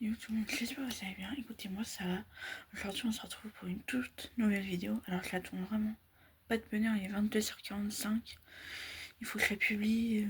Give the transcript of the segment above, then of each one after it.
Yo tout le monde, j'espère que vous allez bien. Écoutez, moi ça va. Aujourd'hui, on se retrouve pour une toute nouvelle vidéo. Alors, je la tourne vraiment pas de bonheur, il est 22h45. Il faut que je la publie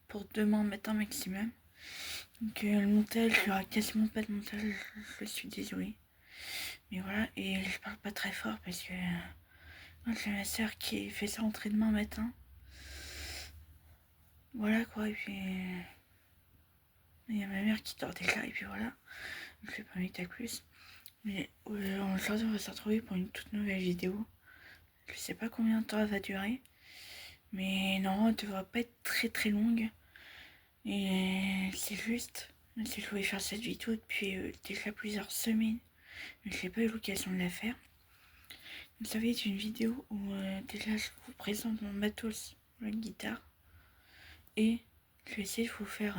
pour demain matin maximum. Donc, le montage, il n'y aura quasiment pas de montage, je suis désolée. Mais voilà, et je parle pas très fort parce que j'ai ma soeur qui fait sa rentrée demain matin. Voilà quoi, et puis il y a ma mère qui dort déjà, et puis voilà. Je vais pas mettre à plus. Mais aujourd'hui, on va se retrouver pour une toute nouvelle vidéo. Je sais pas combien de temps elle va durer. Mais non, elle devra pas être très très longue. Et c'est juste, si je voulais faire cette vidéo depuis déjà plusieurs semaines. Mais je n'ai pas eu l'occasion de la faire. Donc ça va être une vidéo où déjà je vous présente mon matos, la guitare. Et je vais essayer de vous faire,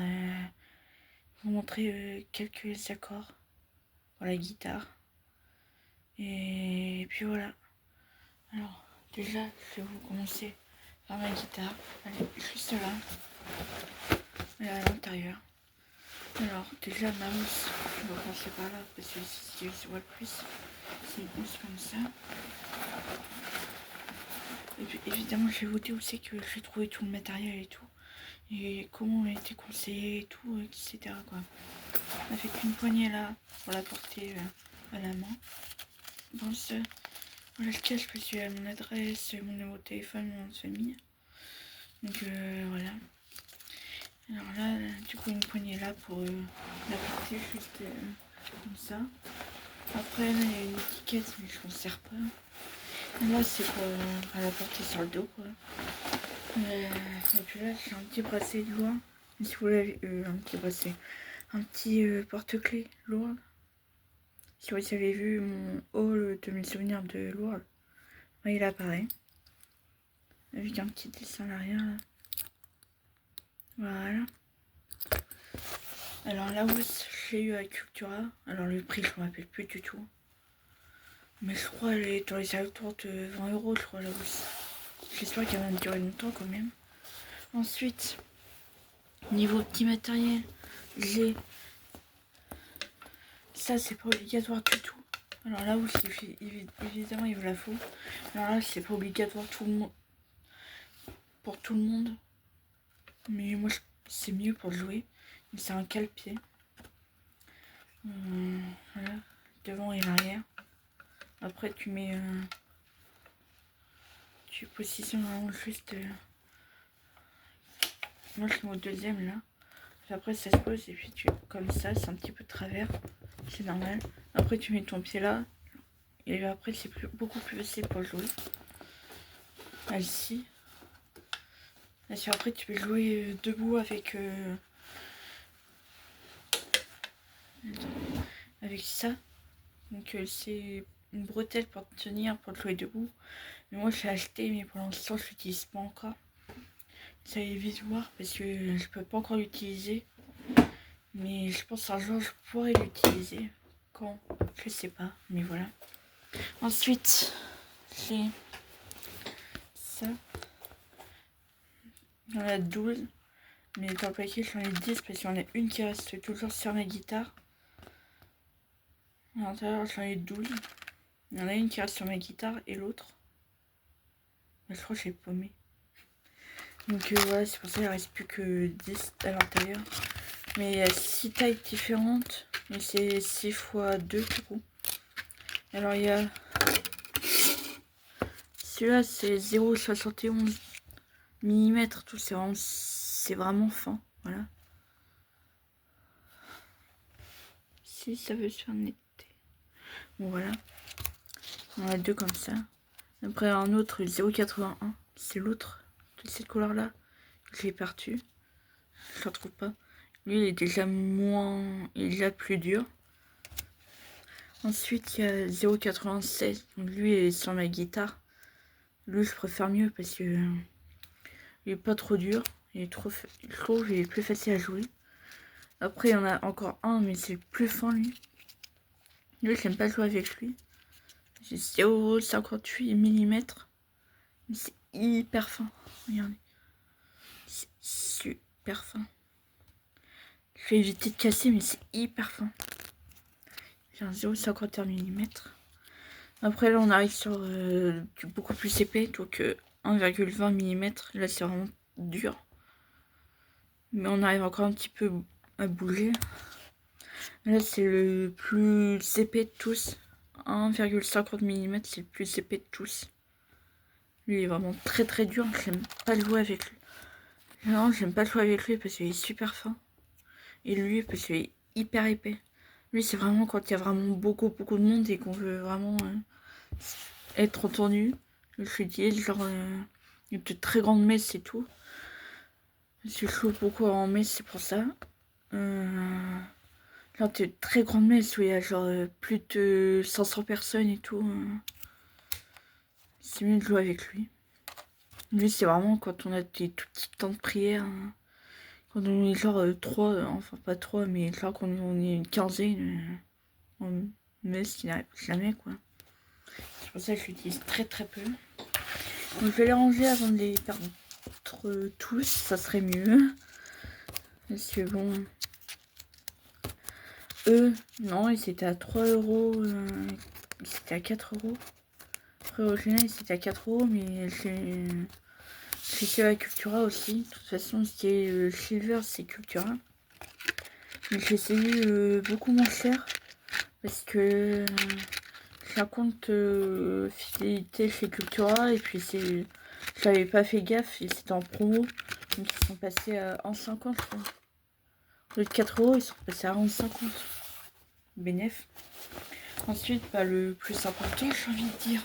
vous montrer quelques accords pour la guitare. Et puis voilà. Alors, déjà, je vais vous commencer par ma guitare. Elle est juste là. Elle est à l'intérieur. Alors, déjà, ma mousse, je vais commencer par là, parce que si je vois le plus, c'est une mousse comme ça. Et puis, évidemment, je vais vous dire où c'est que j'ai trouvé tout le matériel et tout. Et comment on a été conseillé et tout, etc. quoi. Avec une poignée là, pour la porter à la main. Dans ce... Voilà le cache parce qu'il y a mon adresse, mon numéro de téléphone, mon nom de famille. Donc voilà. Alors là, du coup, une poignée là pour la porter juste comme ça. Après, là, il y a une étiquette, mais je m'en sers pas. Et là, c'est pour la porter sur le dos, quoi. Et puis là, j'ai un petit bracelet de loin. Si vous l'avez, un petit bracelet. Un petit porte-clés lourd. Si vous avez vu mon haul de mes souvenirs de Lourdes, il apparaît. Avec un petit dessin à l'arrière là. Voilà. Alors la housse, j'ai eu à Cultura. Alors le prix, je ne me rappelle plus du tout. Mais je crois qu'elle est dans les alentours de 20 €, je crois, la housse. J'espère qu'elle va me durer longtemps quand même. Ensuite, niveau petit matériel, j'ai... Ça, c'est pas obligatoire du tout. Alors là, housse, évidemment, il vous la faut. Alors là, c'est pas obligatoire pour tout le monde. Mais moi, c'est mieux pour jouer. C'est un cale-pied. Voilà, devant et l'arrière. Après, tu mets... tu positionnes vraiment juste... moi, je mets au deuxième, là. Puis après, ça se pose et puis tu... Comme ça, c'est un petit peu de travers. C'est normal. Après, tu mets ton pied là. Et après, c'est beaucoup plus facile pour jouer. Là, ici. Là, après, tu peux jouer debout avec... avec ça. Donc, c'est une bretelle pour te tenir, pour te jouer debout. Mais moi, je l'ai acheté, mais pour l'instant, je l'utilise pas encore. Ça allez vite voir parce que je peux pas encore l'utiliser. Mais je pense un jour, je pourrais l'utiliser. Quand? Je sais pas, mais voilà. Ensuite, j'ai ça. Il y en a 12. Mais dans le paquet, j'en ai 10 parce qu'il y en a une qui reste toujours sur ma guitare. À l'intérieur, j'en ai 12. Il y en a une qui reste sur ma guitare et l'autre, je crois que j'ai paumé. Donc voilà, c'est pour ça qu'il ne reste plus que 10 à l'intérieur. Mais il y a 6 tailles différentes. Mais c'est 6 x 2 du coup. Alors il y a... Celui-là c'est 0,71 mm. Tout c'est vraiment fin. Voilà. Si ça veut se faire netter. Bon voilà. On a deux comme ça. Après un autre 0,81. C'est l'autre de cette couleur là. Je l'ai perdu. Je ne retrouve pas. Lui il est déjà moins... Il est déjà plus dur. Ensuite il y a 0,96. Donc lui il est sur ma guitare. Lui je préfère mieux parce que il est pas trop dur. Il est trop... Je trouve qu'il est plus facile à jouer. Après il y en a encore un mais c'est plus fin lui. Lui j'aime pas jouer avec lui. C'est 0,58 mm. Mais c'est hyper fin. Regardez. C'est super fin. Je vais éviter de casser mais c'est hyper fin. J'ai un 0,51 mm. Après là on arrive sur du beaucoup plus épais, donc 1,20 mm. Là c'est vraiment dur. Mais on arrive encore un petit peu à bouger. Là c'est le plus épais de tous. 1,50 mm, c'est le plus épais de tous. Lui il est vraiment très très dur, j'aime pas jouer avec lui. Non, j'aime pas jouer avec lui parce qu'il est super fin. Et lui parce qu'il est hyper épais. Lui c'est vraiment quand il y a vraiment beaucoup de monde et qu'on veut vraiment être entendu. Je dis genre une très grande messe et tout. Je joue beaucoup en messe, c'est pour ça. Genre de très grande messe où il y a genre plus de 500 personnes et tout. C'est mieux de jouer avec lui. Lui c'est vraiment quand on a des tout petits temps de prière. Quand on est genre 3, enfin pas 3, mais genre quand on est une quinzaine en messe qui n'arrive jamais quoi. C'est pour ça que je l'utilise très peu. Donc je vais les ranger avant de les perdre tous, ça serait mieux. Parce que bon... Eux, non, ils étaient à 3 euros. Ils étaient à 4 euros. Après, original, ils étaient à 4 euros, mais c'est que la Cultura aussi. De toute façon, ce qui est Silver, c'est Cultura. Mais je les ai eu beaucoup moins cher. Parce que j'ai un compte fidélité chez Cultura. Et puis, j'avais pas fait gaffe. Et c'était en promo. Donc, ils sont passés à 1,50 je crois. Au lieu de 4 euros, ils sont passés à 1,50. Bénéf. Ensuite, bah, le plus important, j'ai envie de dire.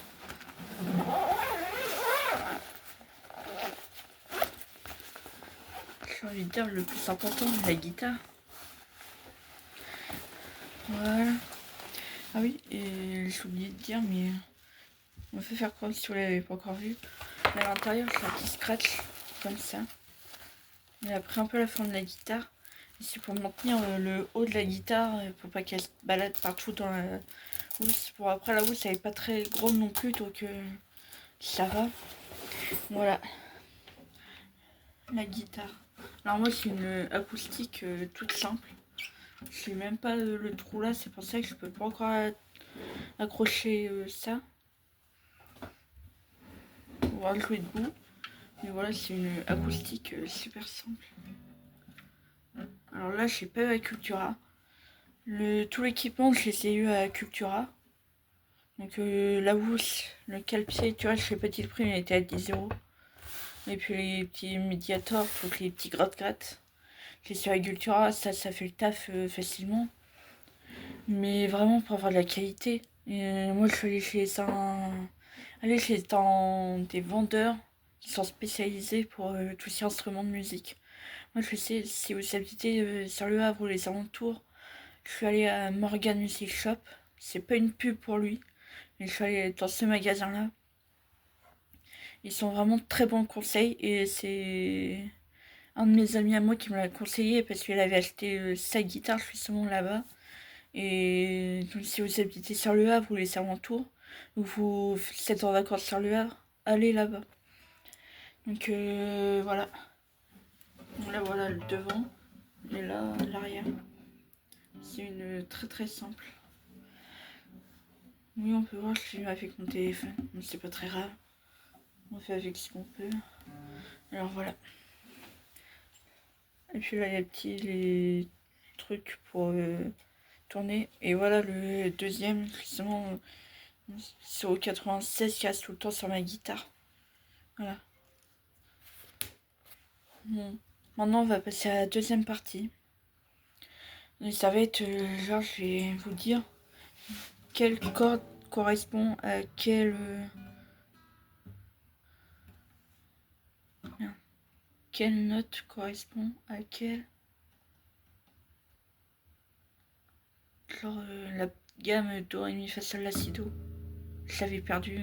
J'ai envie de dire le plus important, la guitare. Voilà. Ah oui, et j'ai oublié de dire, mais on va faire comme si vous l'avez pas encore vu. À l'intérieur, c'est un petit scratch, comme ça. Et après, un peu la forme de la guitare. C'est pour maintenir le haut de la guitare, pour pas qu'elle se balade partout dans la housse. Pour après, la housse, elle est pas très grande non plus, donc ça va. Voilà. La guitare. Alors moi, c'est une acoustique toute simple. Je n'ai même pas le trou là, c'est pour ça que je peux pas encore accrocher ça. On va le jouer debout. Mais voilà, c'est une acoustique super simple. Alors là, je sais pas à Cultura. Tout l'équipement, je les ai eu à Cultura. Donc la housse, le cale-pied, tu vois, je sais pas le prix, mais il était à 10 euros. Et puis les petits médiators, toutes les petits gratte-gratte. Je les ai eu à Cultura, ça fait le taf facilement. Mais vraiment pour avoir de la qualité. Et moi, je suis allée chez des vendeurs qui sont spécialisés pour tous ces instruments de musique. Moi, je sais, si vous habitez sur le Havre ou les alentours, je suis allée à Morgan Music Shop. C'est pas une pub pour lui, mais je suis allée dans ce magasin-là. Ils sont vraiment très bons conseils et c'est un de mes amis à moi qui me l'a conseillé parce qu'il avait acheté sa guitare justement là-bas. Et donc, si vous habitez sur le Havre ou les alentours, ou vous êtes en vacances sur le Havre, allez là-bas. Donc voilà. Là voilà le devant et là l'arrière. C'est une très simple. Oui, on peut voir, je filme avec mon téléphone, mais c'est pas très grave. On fait avec ce qu'on peut. Alors voilà. Et puis là il y a les trucs pour tourner. Et voilà le deuxième, justement. C'est au 96 qui reste tout le temps sur ma guitare. Voilà. Bon. Maintenant, on va passer à la deuxième partie. Et ça va être, genre, je vais vous dire quelle corde correspond à quelle note correspond à quelle. Genre, la gamme do, ré, mi, fa, sol, la, si, do. J'avais perdu.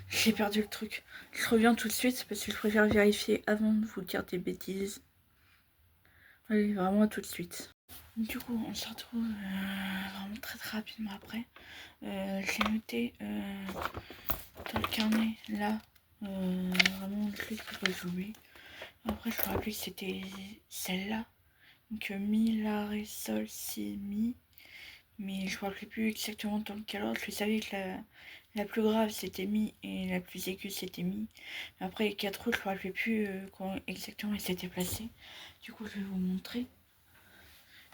J'ai perdu le truc. Je reviens tout de suite parce que je préfère vérifier avant de vous dire des bêtises. Allez, vraiment à tout de suite. Du coup, on se retrouve vraiment très rapidement après. J'ai noté dans le carnet là vraiment le truc pour jouer. Après, je me rappelle que c'était celle-là. Donc mi, la, ré, sol, si, mi. mais je ne me rappelais plus exactement dans quel ordre. Je savais que la plus grave c'était mi et la plus aiguë c'était mi. Après les 4 autres, je ne me rappelais plus quand exactement ils s'étaient placés. Du coup, je vais vous montrer.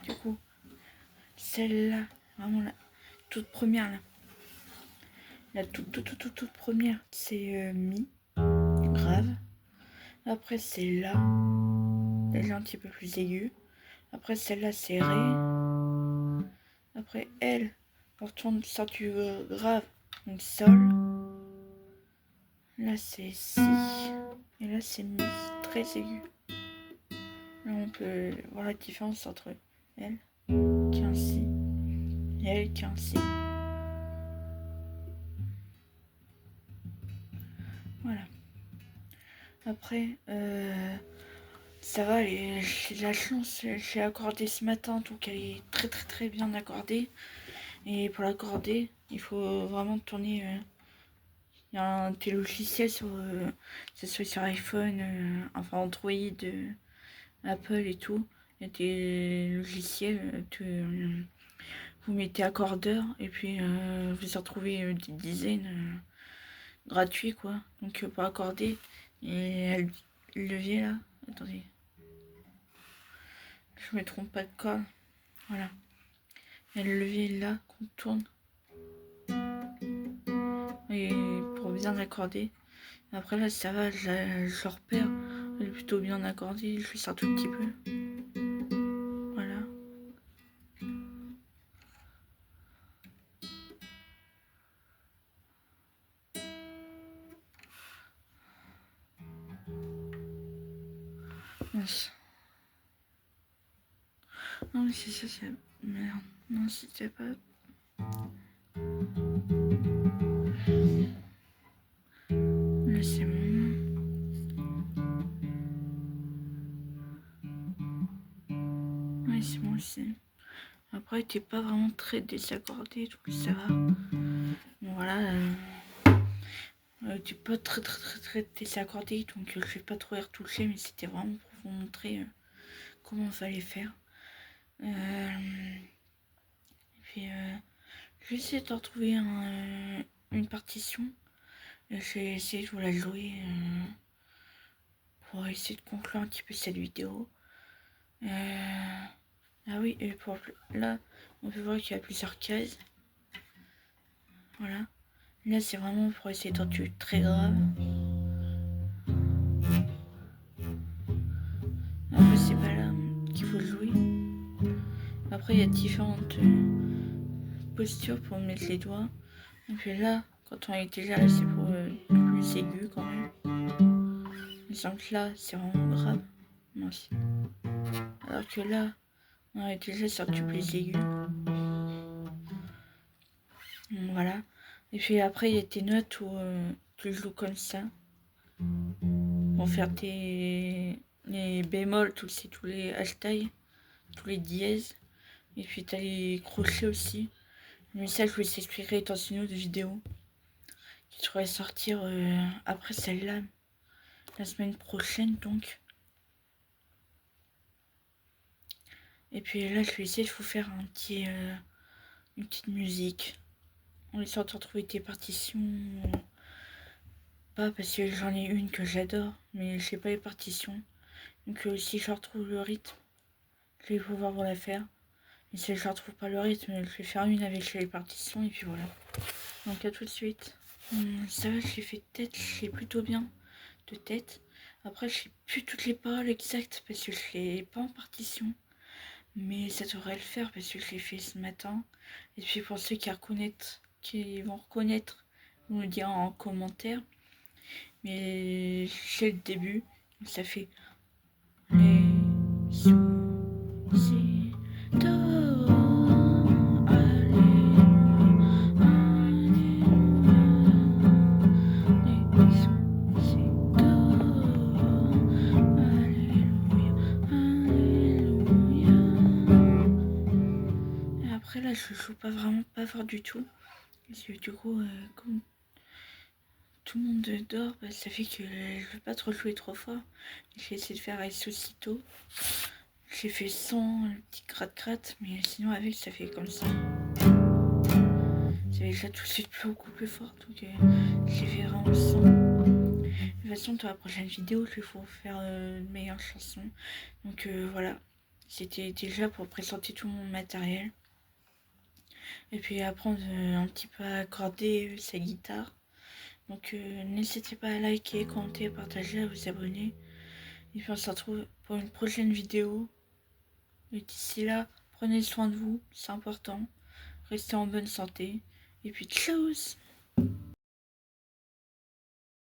Du coup, celle-là, vraiment la toute première là. La toute première, c'est mi, grave. Après, c'est la, déjà un petit peu plus aiguë. Après, celle-là, c'est ré. Après, elle, on retourne sur du grave, donc sol. Là, c'est si. Et là, c'est mi, très aigu. Là, on peut voir la différence entre elle, qui est un si, et elle, qui est un si. Voilà. Après, ça va, j'ai de la chance, j'ai accordé ce matin, donc elle est très bien accordée. Et pour l'accorder, il faut vraiment tourner. Il y a des logiciels sur, que ce soit sur iPhone, enfin Android, Apple et tout. Il y a des logiciels que vous mettez accordeur et puis vous en trouvez des dizaines gratuits quoi. Donc pour accorder, et le levier là, attendez, je me trompe pas de corde, voilà. Et le levier là qu'on tourne et pour bien accorder. Après là ça va, je repère, elle est plutôt bien accordée, je fais ça un tout petit peu. Voilà. Mince. Non mais c'est ça, c'est... Merde. Non c'était pas... Là c'est bon. Oui c'est bon aussi. Après t'es pas vraiment très désaccordé, donc ça va. Bon voilà. T'es pas très désaccordé, donc je vais pas trop y retoucher, mais c'était vraiment pour vous montrer comment il fallait faire. Et puis je vais essayer de retrouver une partition. Je vais essayer de vous la jouer pour essayer de conclure un petit peu cette vidéo. Ah oui, et pour là, on peut voir qu'il y a plusieurs cases. Voilà. Là, c'est vraiment pour essayer d'un truc très grave. Après, c'est pas là qu'il faut jouer. Après, il y a différentes postures pour mettre les doigts. Et puis là, quand on est déjà là, c'est pour plus aigu quand même. Il semble que là, c'est vraiment grave. Mince. Alors que là, on est déjà sur du plus aigu. Voilà. Et puis après, il y a tes notes où tu joues comme ça. Pour faire les bémols, tous les hashtags, tous les dièses. Et puis t'as les crochets aussi. Mais ça, je vous expliquerai dans une autre vidéo qui devrait sortir après celle-là, la semaine prochaine donc. Et puis là, je vais essayer de vous faire une petite musique. En essayant de retrouver des partitions. Pas parce que j'en ai une que j'adore, mais je sais pas les partitions. Donc si je retrouve le rythme, je vais pouvoir vous la faire. Et si je retrouve pas le rythme, je vais faire une avec les partitions et puis voilà. Donc à tout de suite. Ça va, je l'ai fait de tête, je l'ai plutôt bien de tête. Après, je sais plus toutes les paroles exactes parce que je l'ai pas en partition. Mais ça devrait le faire parce que je l'ai fait ce matin. Et puis pour ceux qui vont reconnaître, vous me direz en commentaire. Mais c'est le début, ça fait les sous, si, do, alléluia, alléluia, les sous, si, do, alléluia, alléluia. Et après là, je joue pas vraiment pas fort du tout. Parce que du coup, comme tout le monde dort, bah, ça fait que je veux pas trop jouer trop fort. J'ai essayé de faire aussitôt. J'ai fait sans le petit gratte-gratte, mais sinon avec ça fait comme ça. ça avait déjà tout de suite beaucoup plus fort, donc je les verrai ensemble. De toute façon, dans la prochaine vidéo, je vais vous faire une meilleure chanson. Donc voilà, c'était déjà pour présenter tout mon matériel. Et puis apprendre un petit peu à accorder sa guitare. Donc n'hésitez pas à liker, commenter, partager, à vous abonner. Et puis on se retrouve pour une prochaine vidéo. Et d'ici là, prenez soin de vous, c'est important. Restez en bonne santé. Et puis ciao!